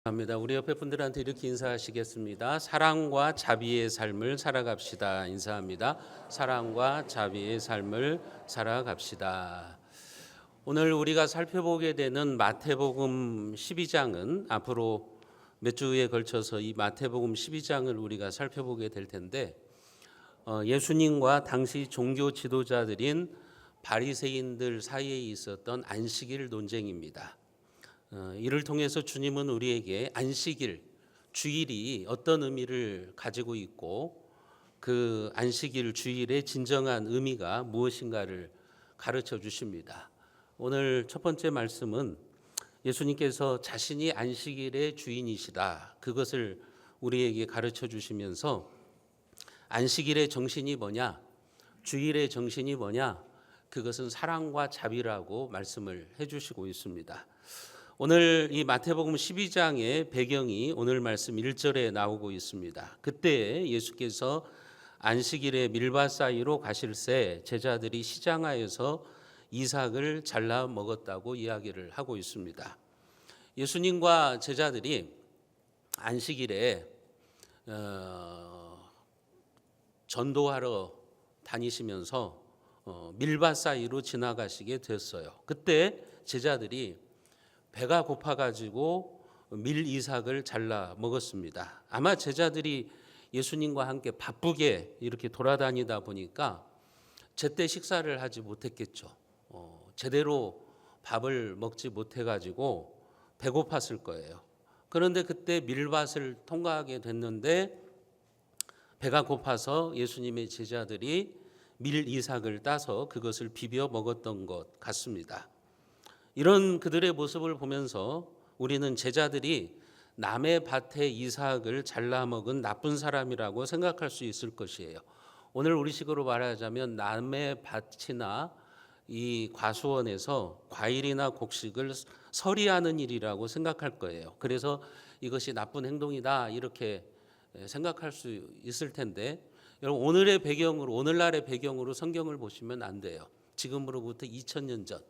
합니다. 우리 옆에 분들한테 이렇게 인사하시겠습니다. 사랑과 자비의 삶을 살아갑시다. 인사합니다. 사랑과 자비의 삶을 살아갑시다. 오늘 우리가 살펴보게 되는 마태복음 12장은 앞으로 몇 주에 걸쳐서 이 마태복음 12장을 우리가 살펴보게 될 텐데 예수님과 당시 종교 지도자들인 바리새인들 사이에 있었던 안식일 논쟁입니다. 이를 통해서 주님은 우리에게 안식일, 주일이 어떤 의미를 가지고 있고 그 안식일, 주일의 진정한 의미가 무엇인가를 가르쳐 주십니다. 오늘 첫 번째 말씀은 예수님께서 자신이 안식일의 주인이시다. 그것을 우리에게 가르쳐 주시면서 안식일의 정신이 뭐냐? 주일의 정신이 뭐냐? 그것은 사랑과 자비라고 말씀을 해 주시고 있습니다. 오늘 이 마태복음 12장의 배경이 오늘 말씀 1절에 나오고 있습니다. 그때 예수께서 안식일에 밀밭 사이로 가실새 제자들이 시장하에서 이삭을 잘라 먹었다고 이야기를 하고 있습니다. 예수님과 제자들이 안식일에 전도하러 다니시면서 밀밭 사이로 지나가시게 됐어요. 그때 제자들이 배가 고파가지고 밀 이삭을 잘라 먹었습니다. 아마 제자들이 예수님과 함께 바쁘게 이렇게 돌아다니다 보니까 제때 식사를 하지 못했겠죠. 제대로 밥을 먹지 못해가지고 배고팠을 거예요. 그런데 그때 밀밭을 통과하게 됐는데 배가 고파서 예수님의 제자들이 밀 이삭을 따서 그것을 비벼 먹었던 것 같습니다. 이런 그들의 모습을 보면서 우리는 제자들이 남의 밭에 이삭을 잘라 먹은 나쁜 사람이라고 생각할 수 있을 것이에요. 오늘 우리식으로 말하자면 남의 밭이나 이 과수원에서 과일이나 곡식을 서리하는 일이라고 생각할 거예요. 그래서 이것이 나쁜 행동이다 이렇게 생각할 수 있을 텐데 여러분 오늘날의 배경으로 성경을 보시면 안 돼요. 지금으로부터 2000년 전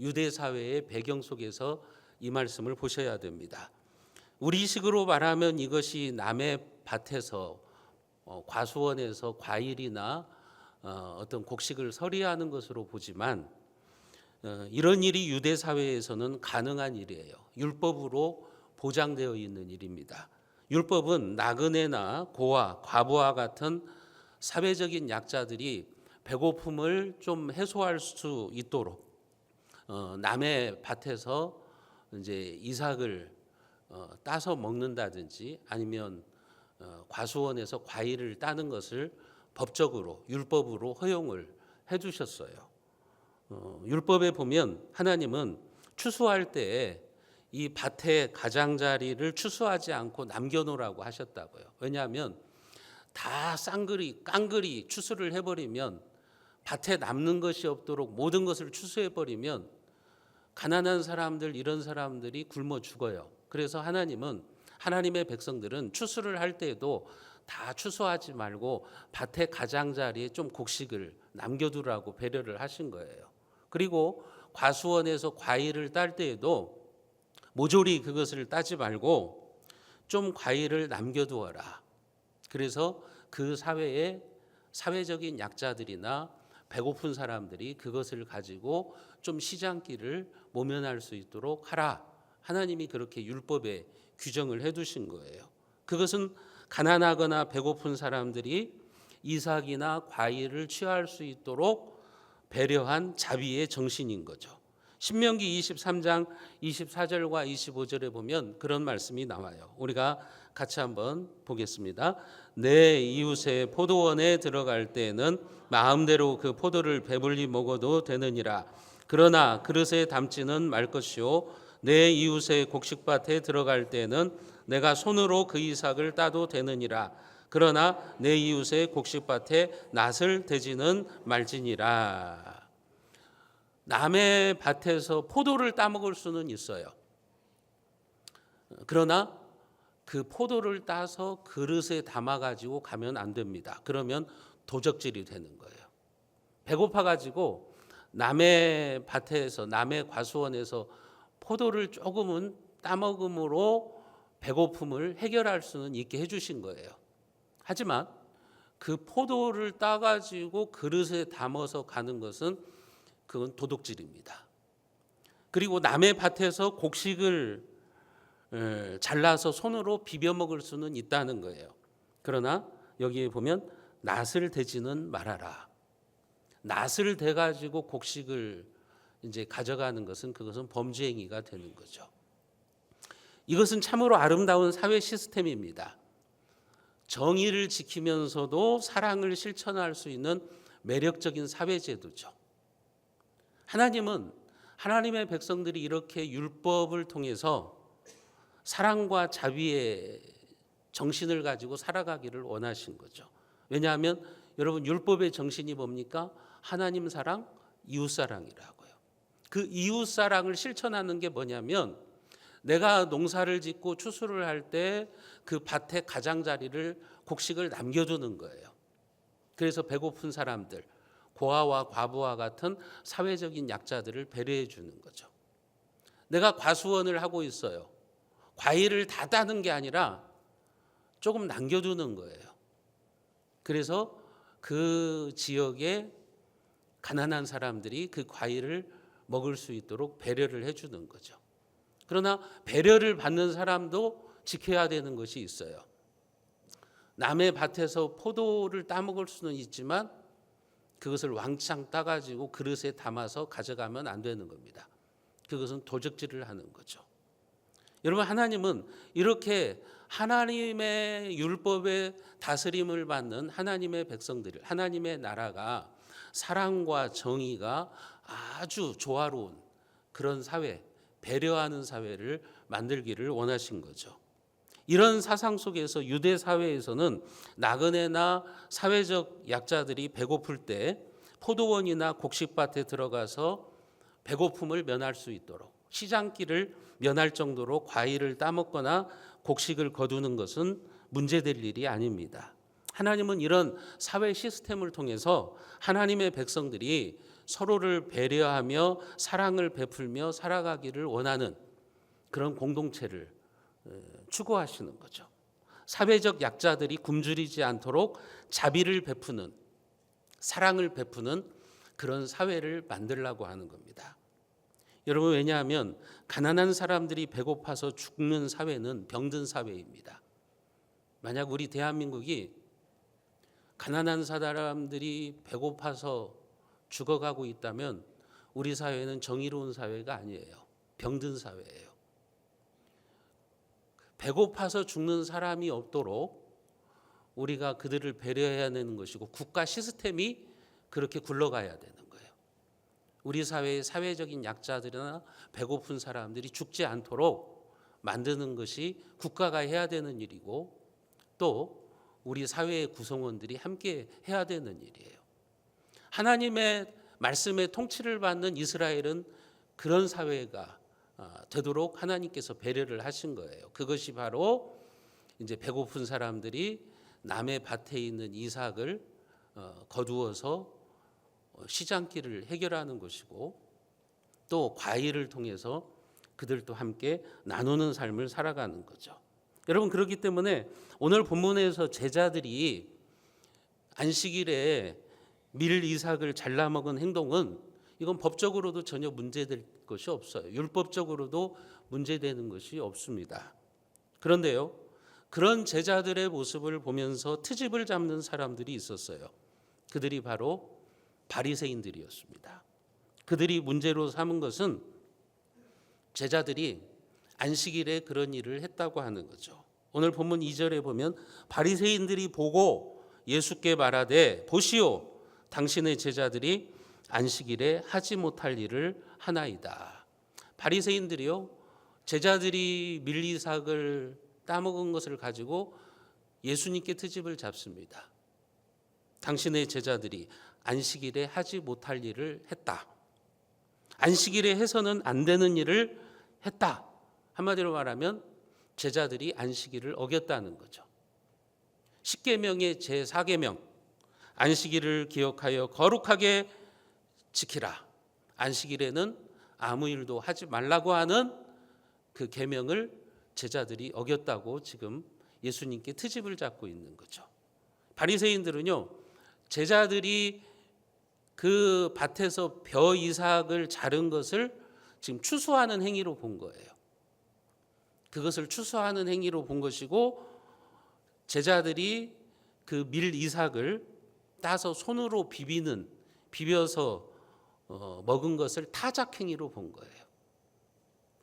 유대 사회의 배경 속에서 이 말씀을 보셔야 됩니다. 우리식으로 말하면 이것이 남의 밭에서 과수원에서 과일이나 어떤 곡식을 서리하는 것으로 보지만 이런 일이 유대 사회에서는 가능한 일이에요. 율법으로 보장되어 있는 일입니다. 율법은 나그네나 고아, 과부와 같은 사회적인 약자들이 배고픔을 좀 해소할 수 있도록 남의 밭에서 이제 이삭을 따서 먹는다든지 아니면 과수원에서 과일을 따는 것을 법적으로 율법으로 허용을 해주셨어요. 율법에 보면 하나님은 추수할 때에 이 밭의 가장자리를 추수하지 않고 남겨놓으라고 하셨다고요. 왜냐하면 다 깡그리 추수를 해버리면 밭에 남는 것이 없도록 모든 것을 추수해버리면 가난한 사람들 이런 사람들이 굶어 죽어요. 그래서 하나님의 백성들은 추수를 할 때에도 다 추수하지 말고 밭의 가장자리에 좀 곡식을 남겨두라고 배려를 하신 거예요. 그리고 과수원에서 과일을 딸 때에도 모조리 그것을 따지 말고 좀 과일을 남겨두어라. 그래서 그 사회에 사회적인 약자들이나 배고픈 사람들이 그것을 가지고 좀 시장길을 모면할 수 있도록 하라. 하나님이 그렇게 율법에 규정을 해두신 거예요. 그것은 가난하거나 배고픈 사람들이 이삭이나 과일을 취할 수 있도록 배려한 자비의 정신인 거죠. 신명기 23장 24절과 25절에 보면 그런 말씀이 나와요. 우리가 같이 한번 보겠습니다. 내 이웃의 포도원에 들어갈 때에는 마음대로 그 포도를 배불리 먹어도 되느니라. 그러나 그릇에 담지는 말 것이요 내 이웃의 곡식밭에 들어갈 때에는 내가 손으로 그 이삭을 따도 되느니라. 그러나 내 이웃의 곡식밭에 낫을 대지는 말지니라. 남의 밭에서 포도를 따먹을 수는 있어요. 그러나 그 포도를 따서 그릇에 담아가지고 가면 안 됩니다. 그러면 도적질이 되는 거예요. 배고파가지고 남의 밭에서 남의 과수원에서 포도를 조금은 따먹음으로 배고픔을 해결할 수는 있게 해주신 거예요. 하지만 그 포도를 따가지고 그릇에 담아서 가는 것은 그건 도둑질입니다. 그리고 남의 밭에서 곡식을 잘라서 손으로 비벼 먹을 수는 있다는 거예요. 그러나 여기에 보면 낫을 대지는 말아라. 낫을 대 가지고 곡식을 이제 가져가는 것은 그것은 범죄 행위가 되는 거죠. 이것은 참으로 아름다운 사회 시스템입니다. 정의를 지키면서도 사랑을 실천할 수 있는 매력적인 사회 제도죠. 하나님은 하나님의 백성들이 이렇게 율법을 통해서 사랑과 자비의 정신을 가지고 살아가기를 원하신 거죠. 왜냐하면 여러분 율법의 정신이 뭡니까? 하나님 사랑, 이웃 사랑이라고요. 그 이웃 사랑을 실천하는 게 뭐냐면 내가 농사를 짓고 추수를 할 때 그 밭의 가장자리를 곡식을 남겨두는 거예요. 그래서 배고픈 사람들, 고아와 과부와 같은 사회적인 약자들을 배려해 주는 거죠. 내가 과수원을 하고 있어요. 과일을 다 따는 게 아니라 조금 남겨두는 거예요. 그래서 그 지역에 가난한 사람들이 그 과일을 먹을 수 있도록 배려를 해주는 거죠. 그러나 배려를 받는 사람도 지켜야 되는 것이 있어요. 남의 밭에서 포도를 따먹을 수는 있지만 그것을 왕창 따가지고 그릇에 담아서 가져가면 안 되는 겁니다. 그것은 도적질을 하는 거죠. 여러분 하나님은 이렇게 하나님의 율법의 다스림을 받는 하나님의 백성들을, 하나님의 나라가 사랑과 정의가 아주 조화로운 그런 사회, 배려하는 사회를 만들기를 원하신 거죠. 이런 사상 속에서 유대 사회에서는 나그네나 사회적 약자들이 배고플 때 포도원이나 곡식밭에 들어가서 배고픔을 면할 수 있도록 시장길을 면할 정도로 과일을 따먹거나 곡식을 거두는 것은 문제될 일이 아닙니다. 하나님은 이런 사회 시스템을 통해서 하나님의 백성들이 서로를 배려하며 사랑을 베풀며 살아가기를 원하는 그런 공동체를 추구하시는 거죠. 사회적 약자들이 굶주리지 않도록 자비를 베푸는, 사랑을 베푸는 그런 사회를 만들려고 하는 겁니다. 여러분 왜냐하면 가난한 사람들이 배고파서 죽는 사회는 병든 사회입니다. 만약 우리 대한민국이 가난한 사람들이 배고파서 죽어가고 있다면 우리 사회는 정의로운 사회가 아니에요. 병든 사회예요. 배고파서 죽는 사람이 없도록 우리가 그들을 배려해야 되는 것이고 국가 시스템이 그렇게 굴러가야 되는 거예요. 우리 사회의 사회적인 약자들이나 배고픈 사람들이 죽지 않도록 만드는 것이 국가가 해야 되는 일이고 또 우리 사회의 구성원들이 함께 해야 되는 일이에요. 하나님의 말씀의 통치를 받는 이스라엘은 그런 사회가 되도록 하나님께서 배려를 하신 거예요. 그것이 바로 이제 배고픈 사람들이 남의 밭에 있는 이삭을 거두어서 시장길을 해결하는 것이고 또 과일을 통해서 그들도 함께 나누는 삶을 살아가는 거죠. 여러분 그렇기 때문에 오늘 본문에서 제자들이 안식일에 밀 이삭을 잘라 먹은 행동은 이건 법적으로도 전혀 문제될 것이 없어요. 율법적으로도 문제되는 것이 없습니다. 그런데요, 그런 제자들의 모습을 보면서 트집을 잡는 사람들이 있었어요. 그들이 바로 바리새인들이었습니다. 그들이 문제로 삼은 것은 제자들이 안식일에 그런 일을 했다고 하는 거죠. 오늘 본문 2절에 보면 바리새인들이 보고 예수께 말하되 보시오 당신의 제자들이 안식일에 하지 못할 일을 하나이다. 바리새인들이요 제자들이 밀이삭을 따먹은 것을 가지고 예수님께 트집을 잡습니다. 당신의 제자들이 안식일에 하지 못할 일을 했다. 안식일에 해서는 안 되는 일을 했다. 한마디로 말하면 제자들이 안식일을 어겼다는 거죠. 10계명의 제4계명 안식일을 기억하여 거룩하게 지키라. 안식일에는 아무 일도 하지 말라고 하는 그 계명을 제자들이 어겼다고 지금 예수님께 트집을 잡고 있는 거죠. 바리새인들은요, 제자들이 그 밭에서 벼 이삭을 자른 것을 지금 추수하는 행위로 본 거예요. 그것을 추수하는 행위로 본 것이고, 제자들이 그 밀 이삭을 따서 손으로 비벼서 먹은 것을 타작 행위로 본 거예요.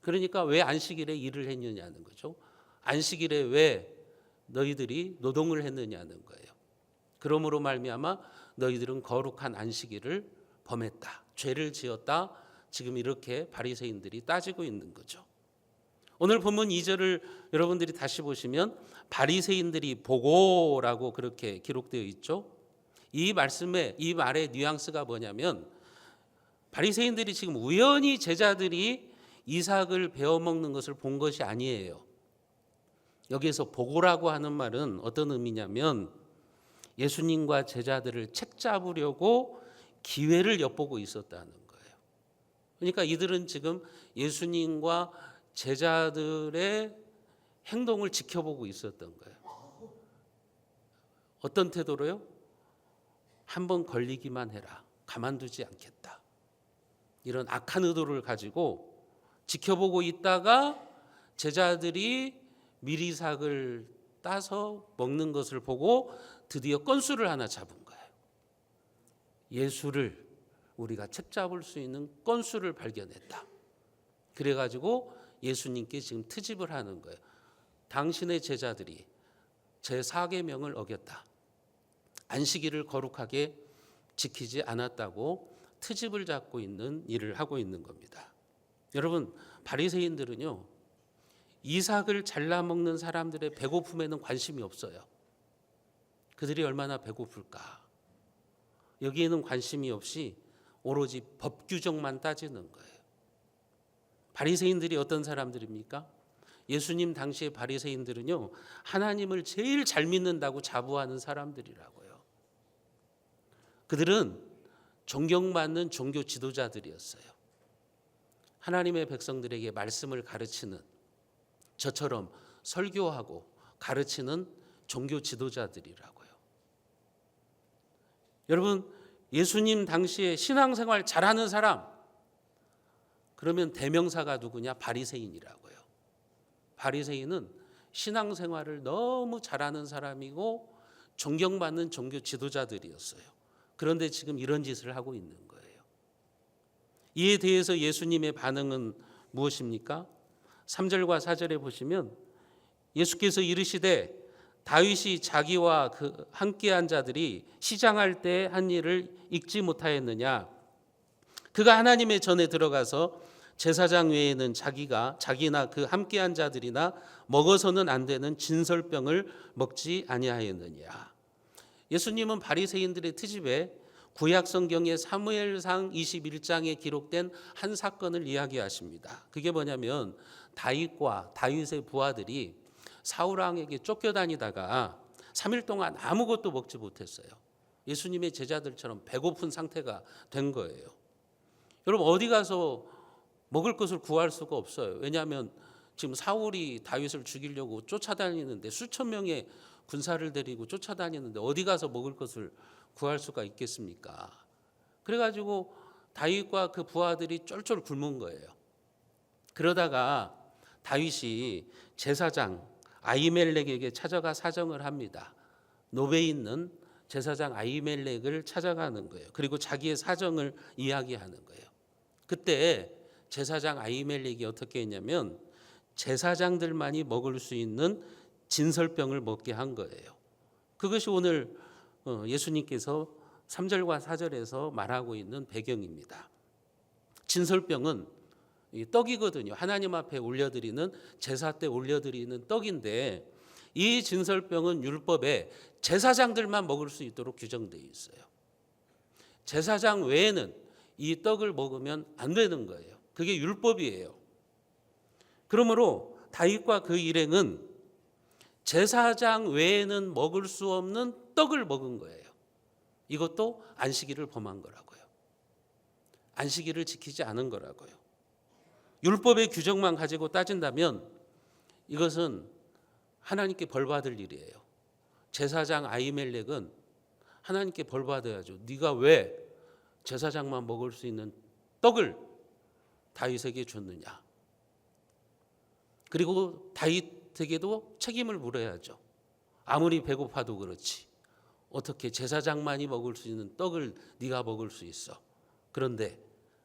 그러니까 왜 안식일에 일을 했느냐는 거죠. 안식일에 왜 너희들이 노동을 했느냐는 거예요. 그러므로 말미암아 너희들은 거룩한 안식일을 범했다, 죄를 지었다, 지금 이렇게 바리새인들이 따지고 있는 거죠. 오늘 본문 2절을 여러분들이 다시 보시면 바리새인들이 보고라고 그렇게 기록되어 있죠. 이 말의 뉘앙스가 뭐냐면, 바리새인들이 지금 우연히 제자들이 이삭을 베어 먹는 것을 본 것이 아니에요. 여기에서 보고라고 하는 말은 어떤 의미냐면, 예수님과 제자들을 책잡으려고 기회를 엿보고 있었다는 거예요. 그러니까 이들은 지금 예수님과 제자들의 행동을 지켜보고 있었던 거예요. 어떤 태도로요? 한번 걸리기만 해라, 가만두지 않겠다, 이런 악한 의도를 가지고 지켜보고 있다가 제자들이 밀이삭을 따서 먹는 것을 보고 드디어 건수를 하나 잡은 거예요. 예수를 우리가 책잡을 수 있는 건수를 발견했다. 그래가지고 예수님께 지금 트집을 하는 거예요. 당신의 제자들이 제 4계명을 어겼다, 안식일을 거룩하게 지키지 않았다고 트집을 잡고 있는 일을 하고 있는 겁니다. 여러분, 바리새인들은요, 이삭을 잘라 먹는 사람들의 배고픔에는 관심이 없어요. 그들이 얼마나 배고플까, 여기에는 관심이 없이 오로지 법 규정만 따지는 거예요. 바리새인들이 어떤 사람들입니까? 예수님 당시의 바리새인들은요, 하나님을 제일 잘 믿는다고 자부하는 사람들이라고요. 그들은 존경받는 종교 지도자들이었어요. 하나님의 백성들에게 말씀을 가르치는, 저처럼 설교하고 가르치는 종교 지도자들이라고요. 여러분, 예수님 당시에 신앙생활 잘하는 사람, 그러면 대명사가 누구냐? 바리새인이라고요. 바리새인은 신앙생활을 너무 잘하는 사람이고 존경받는 종교 지도자들이었어요. 그런데 지금 이런 짓을 하고 있는 거예요. 이에 대해서 예수님의 반응은 무엇입니까? 3절과 4절에 보시면 예수께서 이르시되, 다윗이 자기와 그 함께한 자들이 시장할 때 한 일을 읽지 못하였느냐? 그가 하나님의 전에 들어가서 제사장 외에는 자기나 그 함께한 자들이나 먹어서는 안 되는 진설병을 먹지 아니하였느냐? 예수님은 바리새인들의 트집에 구약 성경의 사무엘상 21장에 기록된 한 사건을 이야기하십니다. 그게 뭐냐면, 다윗의 부하들이 사울 왕에게 쫓겨다니다가 3일 동안 아무것도 먹지 못했어요. 예수님의 제자들처럼 배고픈 상태가 된 거예요. 여러분, 어디 가서 먹을 것을 구할 수가 없어요. 왜냐하면 지금 사울이 다윗을 죽이려고 쫓아다니는데, 수천 명의 군사를 데리고 쫓아다니는데 어디 가서 먹을 것을 구할 수가 있겠습니까? 그래가지고 다윗과 그 부하들이 쫄쫄 굶은 거예요. 그러다가 다윗이 제사장 아히멜렉에게 찾아가 사정을 합니다. 노베에 있는 제사장 아히멜렉을 찾아가는 거예요. 그리고 자기의 사정을 이야기하는 거예요. 그때 제사장 아히멜렉이 어떻게 했냐면, 제사장들만이 먹을 수 있는 진설병을 먹게 한 거예요. 그것이 오늘 예수님께서 3절과 4절에서 말하고 있는 배경입니다. 진설병은 떡이거든요. 하나님 앞에 올려드리는, 제사 때 올려드리는 떡인데, 이 진설병은 율법에 제사장들만 먹을 수 있도록 규정되어 있어요. 제사장 외에는 이 떡을 먹으면 안 되는 거예요. 그게 율법이에요. 그러므로 다윗과 그 일행은 제사장 외에는 먹을 수 없는 떡을 먹은 거예요. 이것도 안식일을 범한 거라고요. 안식일을 지키지 않은 거라고요. 율법의 규정만 가지고 따진다면 이것은 하나님께 벌 받을 일이에요. 제사장 아히멜렉은 하나님께 벌 받아야죠. 네가 왜 제사장만 먹을 수 있는 떡을 다윗에게 줬느냐. 그리고 다윗에게도 책임을 물어야죠. 아무리 배고파도 그렇지. 어떻게 제사장만이 먹을 수 있는 떡을 네가 먹을 수 있어. 그런데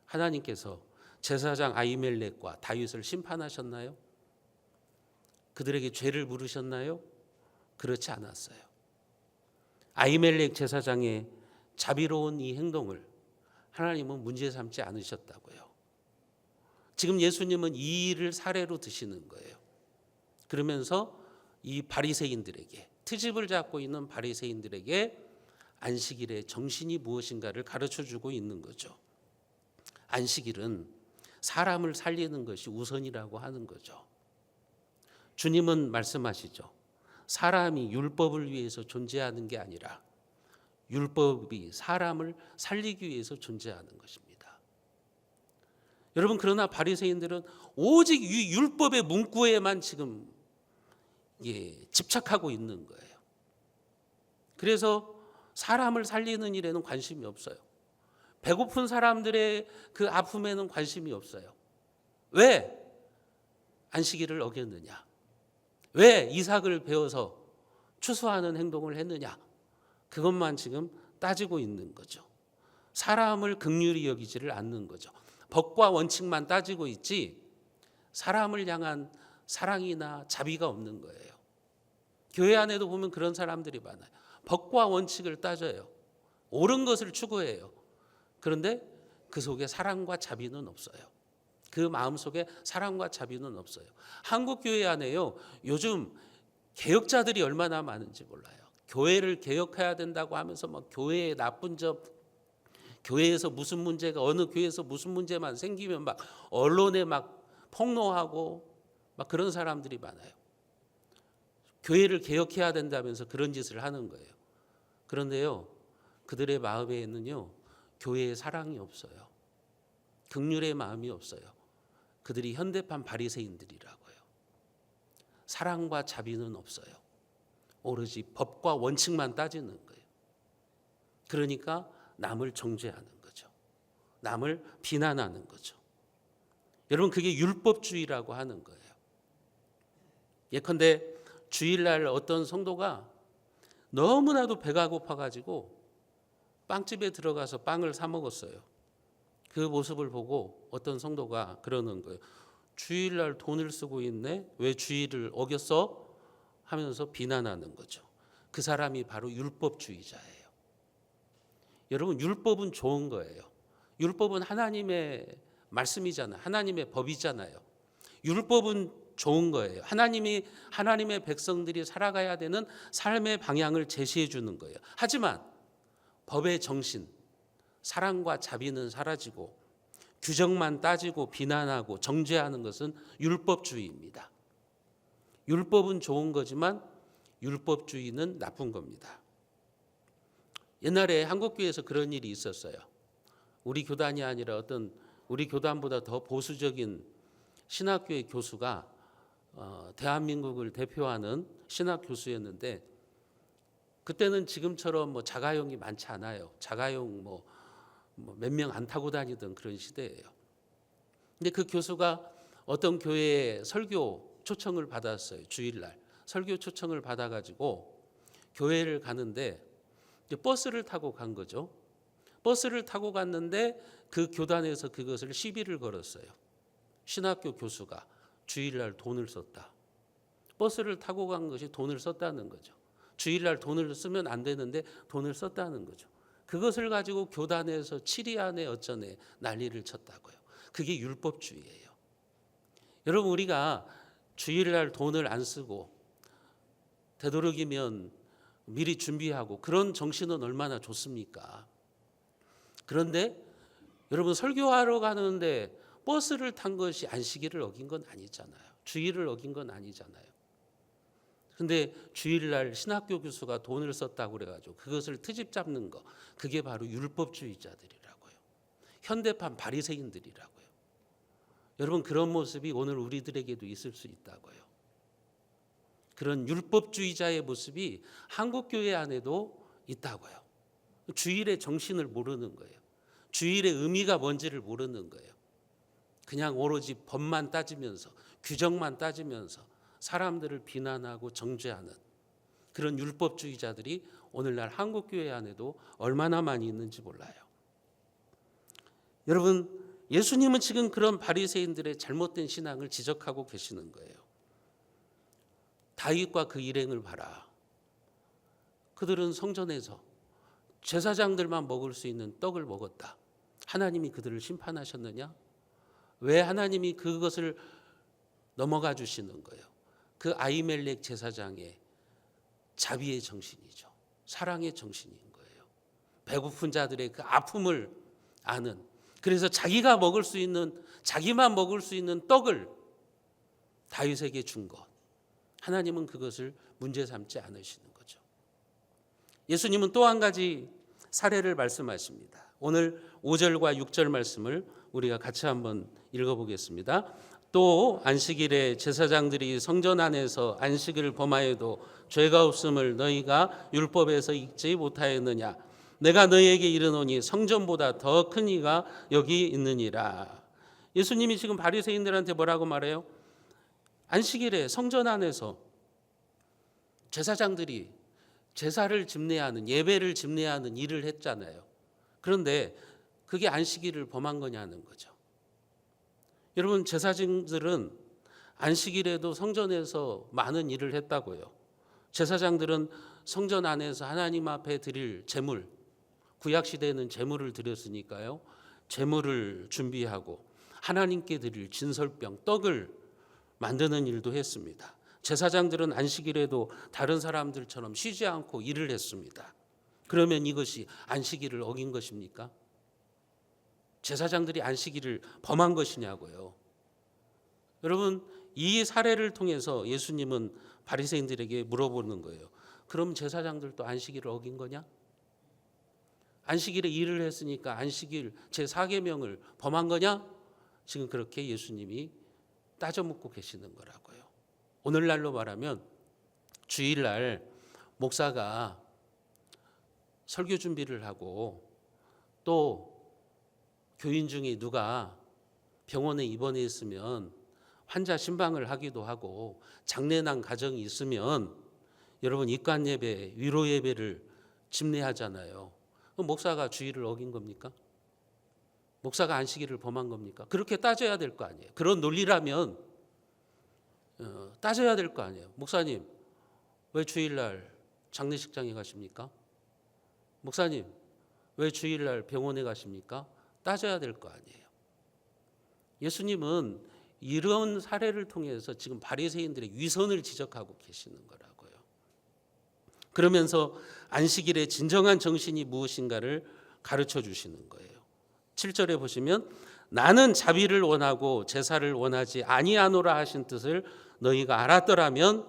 하나님께서 제사장 아히멜렉과 다윗을 심판하셨나요? 그들에게 죄를 물으셨나요? 그렇지 않았어요. 아히멜렉 제사장의 자비로운 이 행동을 하나님은 문제 삼지 않으셨다고요. 지금 예수님은 이 일을 사례로 드시는 거예요. 그러면서 이 바리새인들에게, 트집을 잡고 있는 바리새인들에게 안식일의 정신이 무엇인가를 가르쳐 주고 있는 거죠. 안식일은 사람을 살리는 것이 우선이라고 하는 거죠. 주님은 말씀하시죠. 사람이 율법을 위해서 존재하는 게 아니라 율법이 사람을 살리기 위해서 존재하는 것입니다. 여러분, 그러나 바리새인들은 오직 이 율법의 문구에만 지금 집착하고 있는 거예요. 그래서 사람을 살리는 일에는 관심이 없어요. 배고픈 사람들의 그 아픔에는 관심이 없어요. 왜 안식일을 어겼느냐? 왜 이삭을 베어서 추수하는 행동을 했느냐? 그것만 지금 따지고 있는 거죠. 사람을 긍휼히 여기지를 않는 거죠. 법과 원칙만 따지고 있지 사람을 향한 사랑이나 자비가 없는 거예요. 교회 안에도 보면 그런 사람들이 많아요. 법과 원칙을 따져요. 옳은 것을 추구해요. 그런데 그 속에 사랑과 자비는 없어요. 그 마음속에 사랑과 자비는 없어요. 한국 교회 안에요. 요즘 개혁자들이 얼마나 많은지 몰라요. 교회를 개혁해야 된다고 하면서 막 교회의 나쁜 점, 교회에서 무슨 문제가 어느 교회에서 무슨 문제만 생기면 막 언론에 막 폭로하고 막 그런 사람들이 많아요. 교회를 개혁해야 된다면서 그런 짓을 하는 거예요. 그런데요, 그들의 마음에는요, 교회의 사랑이 없어요. 긍휼의 마음이 없어요. 그들이 현대판 바리새인들이라고요. 사랑과 자비는 없어요. 오로지 법과 원칙만 따지는 거예요. 그러니까 남을 정죄하는 거죠. 남을 비난하는 거죠. 여러분, 그게 율법주의라고 하는 거예요. 예컨대 주일날 어떤 성도가 너무나도 배가 고파가지고 빵집에 들어가서 빵을 사 먹었어요. 그 모습을 보고 어떤 성도가 그러는 거예요. 주일날 돈을 쓰고 있네? 왜 주일을 어겼어? 하면서 비난하는 거죠. 그 사람이 바로 율법주의자예요. 여러분, 율법은 좋은 거예요. 율법은 하나님의 말씀이잖아요. 하나님의 법이잖아요. 율법은 좋은 거예요. 하나님이 하나님의 백성들이 살아가야 되는 삶의 방향을 제시해 주는 거예요. 하지만 법의 정신, 사랑과 자비는 사라지고 규정만 따지고 비난하고 정죄하는 것은 율법주의입니다. 율법은 좋은 거지만 율법주의는 나쁜 겁니다. 옛날에 한국교회에서 그런 일이 있었어요. 우리 교단이 아니라 어떤 우리 교단보다 더 보수적인 신학교의 교수가 대한민국을 대표하는 신학 교수였는데 그때는 지금처럼 뭐 자가용이 많지 않아요. 자가용 뭐 몇 명 안 타고 다니던 그런 시대예요. 근데 그 교수가 어떤 교회에 설교 초청을 받았어요. 주일날 설교 초청을 받아가지고 교회를 가는데 버스를 타고 간 거죠. 버스를 타고 갔는데 그 교단에서 그것을 시비를 걸었어요. 신학교 교수가 주일날 돈을 썼다. 버스를 타고 간 것이 돈을 썼다는 거죠. 주일날 돈을 쓰면 안 되는데 돈을 썼다는 거죠. 그것을 가지고 교단에서 치리안에 어쩌네 난리를 쳤다고요. 그게 율법주의예요. 여러분, 우리가 주일날 돈을 안 쓰고 되도록이면 미리 준비하고 그런 정신은 얼마나 좋습니까? 그런데 여러분, 설교하러 가는데 버스를 탄 것이 안식일을 어긴 건 아니잖아요. 주일을 어긴 건 아니잖아요. 근데 주일날 신학교 교수가 돈을 썼다고 그래가지고 그것을 트집 잡는 거, 그게 바로 율법주의자들이라고요. 현대판 바리새인들이라고요. 여러분, 그런 모습이 오늘 우리들에게도 있을 수 있다고요. 그런 율법주의자의 모습이 한국 교회 안에도 있다고요. 주일의 정신을 모르는 거예요. 주일의 의미가 뭔지를 모르는 거예요. 그냥 오로지 법만 따지면서 규정만 따지면서 사람들을 비난하고 정죄하는 그런 율법주의자들이 오늘날 한국 교회 안에도 얼마나 많이 있는지 몰라요. 여러분, 예수님은 지금 그런 바리새인들의 잘못된 신앙을 지적하고 계시는 거예요. 다윗과 그 일행을 봐라. 그들은 성전에서 제사장들만 먹을 수 있는 떡을 먹었다. 하나님이 그들을 심판하셨느냐? 왜 하나님이 그것을 넘어가 주시는 거예요? 그 아히멜렉 제사장의 자비의 정신이죠. 사랑의 정신인 거예요. 배고픈 자들의 그 아픔을 아는. 그래서 자기만 먹을 수 있는 떡을 다윗에게 준 것. 하나님은 그것을 문제 삼지 않으시는 거죠. 예수님은 또 한 가지 사례를 말씀하십니다. 오늘 5절과 6절 말씀을 우리가 같이 한번 읽어보겠습니다. 또 안식일에 제사장들이 성전 안에서 안식일을 범하여도 죄가 없음을 너희가 율법에서 읽지 못하였느냐? 내가 너희에게 이르노니 성전보다 더 큰 이가 여기 있느니라. 예수님이 지금 바리새인들한테 뭐라고 말해요? 안식일에 성전 안에서 제사장들이 제사를 집례하는, 예배를 집례하는 일을 했잖아요. 그런데 그게 안식일을 범한 거냐는 거죠. 여러분, 제사장들은 안식일에도 성전에서 많은 일을 했다고요. 제사장들은 성전 안에서 하나님 앞에 드릴 제물, 구약시대에는 제물을 드렸으니까요. 제물을 준비하고 하나님께 드릴 진설병, 떡을 만드는 일도 했습니다. 제사장들은 안식일에도 다른 사람들처럼 쉬지 않고 일을 했습니다. 그러면 이것이 안식일을 어긴 것입니까? 제사장들이 안식일을 범한 것이냐고요. 여러분, 이 사례를 통해서 예수님은 바리새인들에게 물어보는 거예요. 그럼 제사장들도 안식일을 어긴 거냐? 안식일에 일을 했으니까 안식일 제4계명을 범한 거냐? 지금 그렇게 예수님이 따져 묻고 계시는 거라고요. 오늘날로 말하면 주일날 목사가 설교 준비를 하고 또 교인 중에 누가 병원에 입원해 있으면 환자 신방을 하기도 하고 장례난 가정이 있으면 여러분 입관 예배, 위로 예배를 집례하잖아요. 그럼 목사가 주일을 어긴 겁니까? 목사가 안식일을 범한 겁니까? 그렇게 따져야 될 거 아니에요. 그런 논리라면 따져야 될 거 아니에요. 목사님, 왜 주일날 장례식장에 가십니까? 목사님, 왜 주일날 병원에 가십니까? 따져야 될 거 아니에요. 예수님은 이런 사례를 통해서 지금 바리새인들의 위선을 지적하고 계시는 거라고요. 그러면서 안식일의 진정한 정신이 무엇인가를 가르쳐 주시는 거예요. 7절에 보시면 나는 자비를 원하고 제사를 원하지 아니하노라 하신 뜻을 너희가 알았더라면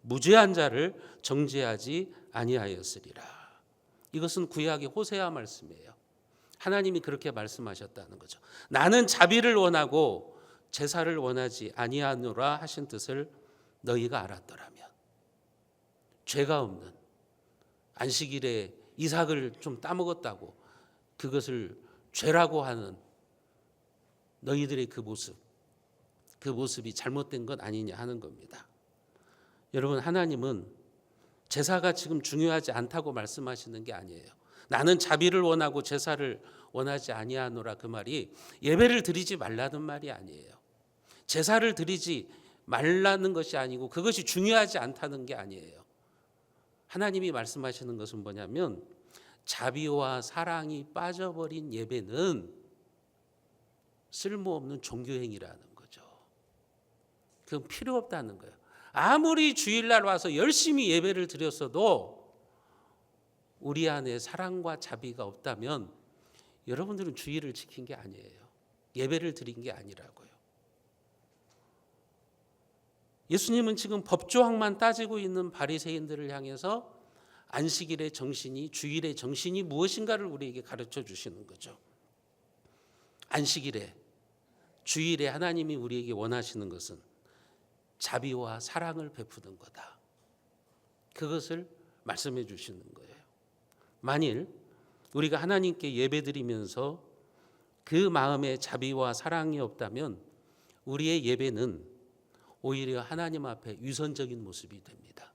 무죄한 자를 정죄하지 아니하였으리라. 이것은 구약의 호세아 말씀이에요. 하나님이 그렇게 말씀하셨다는 거죠. 나는 자비를 원하고 제사를 원하지 아니하노라 하신 뜻을 너희가 알았더라면. 죄가 없는 안식일에 이삭을 좀 따먹었다고 그것을 죄라고 하는 너희들의 그 모습이 잘못된 것 아니냐 하는 겁니다. 여러분, 하나님은 제사가 지금 중요하지 않다고 말씀하시는 게 아니에요. 나는 자비를 원하고 제사를 원하지 아니하노라, 그 말이 예배를 드리지 말라는 말이 아니에요. 제사를 드리지 말라는 것이 아니고 그것이 중요하지 않다는 게 아니에요. 하나님이 말씀하시는 것은 뭐냐면 자비와 사랑이 빠져버린 예배는 쓸모없는 종교행위라는 거죠. 그건 필요 없다는 거예요. 아무리 주일날 와서 열심히 예배를 드렸어도 우리 안에 사랑과 자비가 없다면 여러분들은 주일을 지킨 게 아니에요. 예배를 드린 게 아니라고요. 예수님은 지금 법조항만 따지고 있는 바리새인들을 향해서 안식일의 정신이, 주일의 정신이 무엇인가를 우리에게 가르쳐 주시는 거죠. 안식일에, 주일에 하나님이 우리에게 원하시는 것은 자비와 사랑을 베푸는 거다. 그것을 말씀해 주시는 거예요. 만일 우리가 하나님께 예배드리면서 그 마음에 자비와 사랑이 없다면 우리의 예배는 오히려 하나님 앞에 위선적인 모습이 됩니다.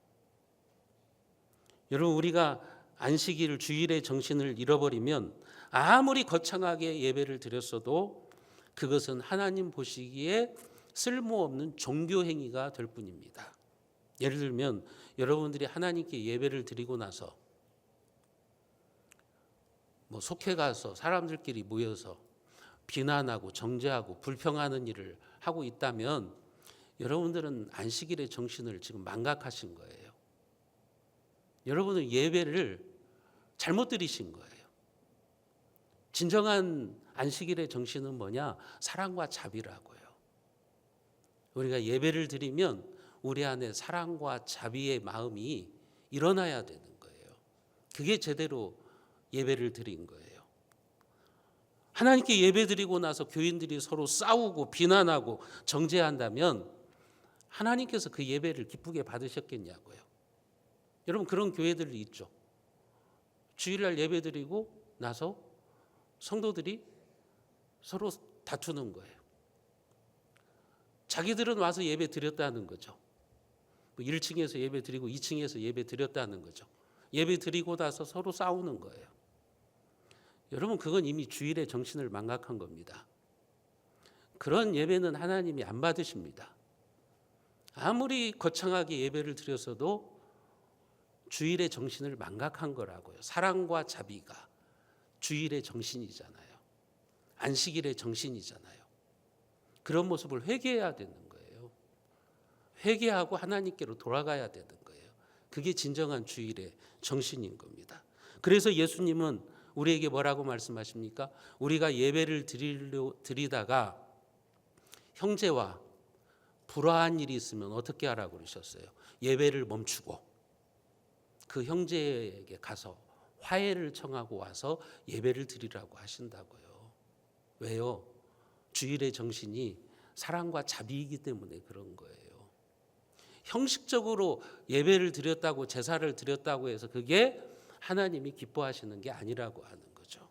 여러분, 우리가 안식일 주일의 정신을 잃어버리면 아무리 거창하게 예배를 드렸어도 그것은 하나님 보시기에 쓸모없는 종교 행위가 될 뿐입니다. 예를 들면 여러분들이 하나님께 예배를 드리고 나서 속회 가서 사람들끼리 모여서 비난하고 정죄하고 불평하는 일을 하고 있다면 여러분들은 안식일의 정신을 지금 망각하신 거예요. 여러분은 예배를 잘못 드리신 거예요. 진정한 안식일의 정신은 뭐냐? 사랑과 자비라고요. 우리가 예배를 드리면 우리 안에 사랑과 자비의 마음이 일어나야 되는 거예요. 그게 제대로 예배를 드린 거예요. 하나님께 예배 드리고 나서 교인들이 서로 싸우고 비난하고 정죄한다면 하나님께서 그 예배를 기쁘게 받으셨겠냐고요. 여러분, 그런 교회들이 있죠. 주일날 예배 드리고 나서 성도들이 서로 다투는 거예요. 자기들은 와서 예배 드렸다는 거죠. 1층에서 예배 드리고 2층에서 예배 드렸다는 거죠. 예배 드리고 나서 서로 싸우는 거예요. 여러분, 그건 이미 주일의 정신을 망각한 겁니다. 그런 예배는 하나님이 안 받으십니다. 아무리 거창하게 예배를 드렸어도 주일의 정신을 망각한 거라고요. 사랑과 자비가 주일의 정신이잖아요. 안식일의 정신이잖아요. 그런 모습을 회개해야 되는 거예요. 회개하고 하나님께로 돌아가야 되는 거예요. 그게 진정한 주일의 정신인 겁니다. 그래서 예수님은 우리에게 뭐라고 말씀하십니까? 우리가 예배를 드리다가 형제와 불화한 일이 있으면 어떻게 하라고 그러셨어요? 예배를 멈추고 그 형제에게 가서 화해를 청하고 와서 예배를 드리라고 하신다고요. 왜요? 주일의 정신이 사랑과 자비이기 때문에 그런 거예요. 형식적으로 예배를 드렸다고 제사를 드렸다고 해서 그게 하나님이 기뻐하시는 게 아니라고 하는 거죠.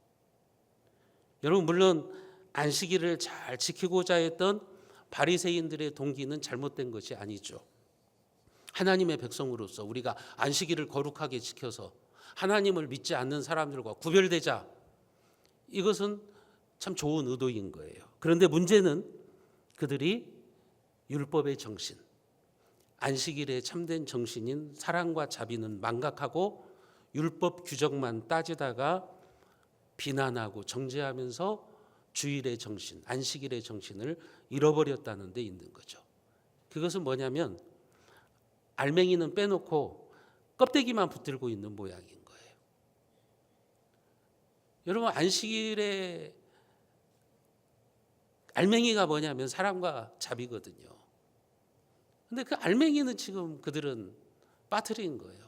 여러분, 물론 안식일을 잘 지키고자 했던 바리새인들의 동기는 잘못된 것이 아니죠. 하나님의 백성으로서 우리가 안식일을 거룩하게 지켜서 하나님을 믿지 않는 사람들과 구별되자, 이것은 참 좋은 의도인 거예요. 그런데 문제는 그들이 율법의 정신, 안식일의 참된 정신인 사랑과 자비는 망각하고 율법 규정만 따지다가 비난하고 정죄하면서 주일의 정신, 안식일의 정신을 잃어버렸다는 데 있는 거죠. 그것은 뭐냐면 알맹이는 빼놓고 껍데기만 붙들고 있는 모양인 거예요. 여러분, 안식일의 알맹이가 뭐냐면 사랑과 자비거든요. 근데 그 알맹이는 지금 그들은 빠뜨린 거예요.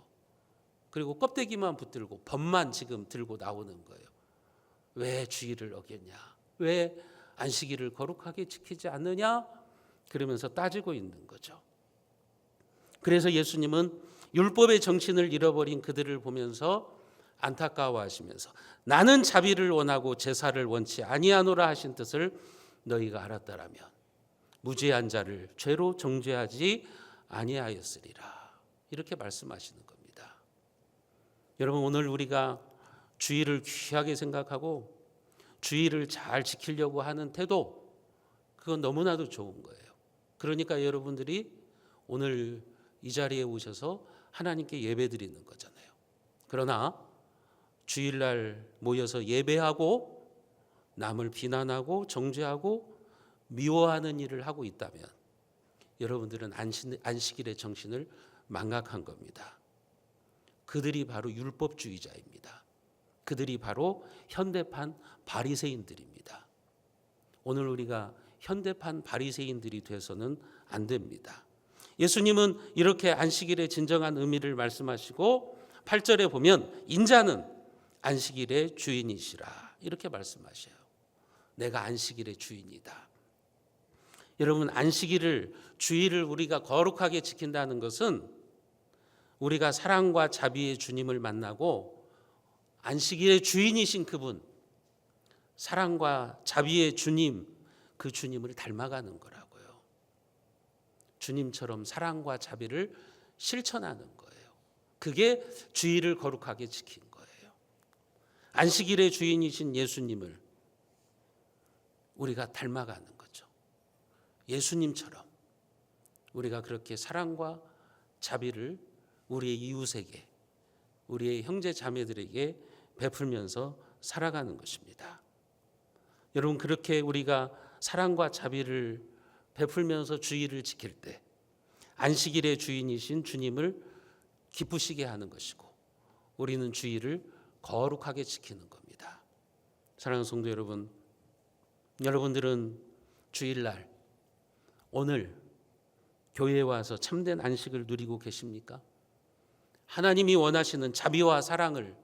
그리고 껍데기만 붙들고 법만 지금 들고 나오는 거예요. 왜 주일을 어겼냐? 왜 안식일을 거룩하게 지키지 않느냐? 그러면서 따지고 있는 거죠. 그래서 예수님은 율법의 정신을 잃어버린 그들을 보면서 안타까워하시면서 나는 자비를 원하고 제사를 원치 아니하노라 하신 뜻을 너희가 알았다라면 무죄한 자를 죄로 정죄하지 아니하였으리라, 이렇게 말씀하시는 겁니다. 여러분, 오늘 우리가 주일을 귀하게 생각하고 주일을 잘 지키려고 하는 태도, 그건 너무나도 좋은 거예요. 그러니까 여러분들이 오늘 이 자리에 오셔서 하나님께 예배드리는 거잖아요. 그러나 주일날 모여서 예배하고 남을 비난하고 정죄하고 미워하는 일을 하고 있다면 여러분들은 안식일의 정신을 망각한 겁니다. 그들이 바로 율법주의자입니다. 그들이 바로 현대판 바리새인들입니다. 오늘 우리가 현대판 바리새인들이 돼서는 안 됩니다. 예수님은 이렇게 안식일의 진정한 의미를 말씀하시고 8절에 보면 인자는 안식일의 주인이시라, 이렇게 말씀하셔요. 내가 안식일의 주인이다. 여러분, 안식일을, 주일을 우리가 거룩하게 지킨다는 것은 우리가 사랑과 자비의 주님을 만나고 안식일의 주인이신 그분, 사랑과 자비의 주님, 그 주님을 닮아가는 거라고요. 주님처럼 사랑과 자비를 실천하는 거예요. 그게 주일을 거룩하게 지킨 거예요. 안식일의 주인이신 예수님을 우리가 닮아가는 거죠. 예수님처럼 우리가 그렇게 사랑과 자비를 우리의 이웃에게, 우리의 형제 자매들에게 베풀면서 살아가는 것입니다. 여러분, 그렇게 우리가 사랑과 자비를 베풀면서 주일을 지킬 때 안식일의 주인이신 주님을 기쁘시게 하는 것이고, 우리는 주일을 거룩하게 지키는 겁니다. 사랑하는 성도 여러분, 여러분들은 주일날 오늘 교회에 와서 참된 안식을 누리고 계십니까? 하나님이 원하시는 자비와 사랑을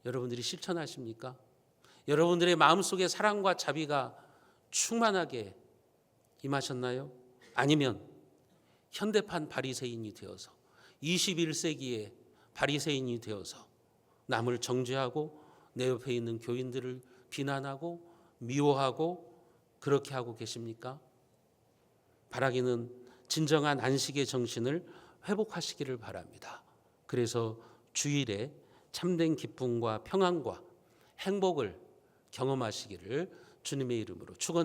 여러분들이 실천하십니까? 여러분들의 마음속에 사랑과 자비가 충만하게 임하셨나요? 아니면 현대판 바리새인이 되어서 21세기의 바리새인이 되어서 남을 정죄하고 내 옆에 있는 교인들을 비난하고 미워하고 그렇게 하고 계십니까? 바라기는 진정한 안식의 정신을 회복하시기를 바랍니다. 그래서 주일에 참된 기쁨과 평안과 행복을 경험하시기를 주님의 이름으로 축원드립니다.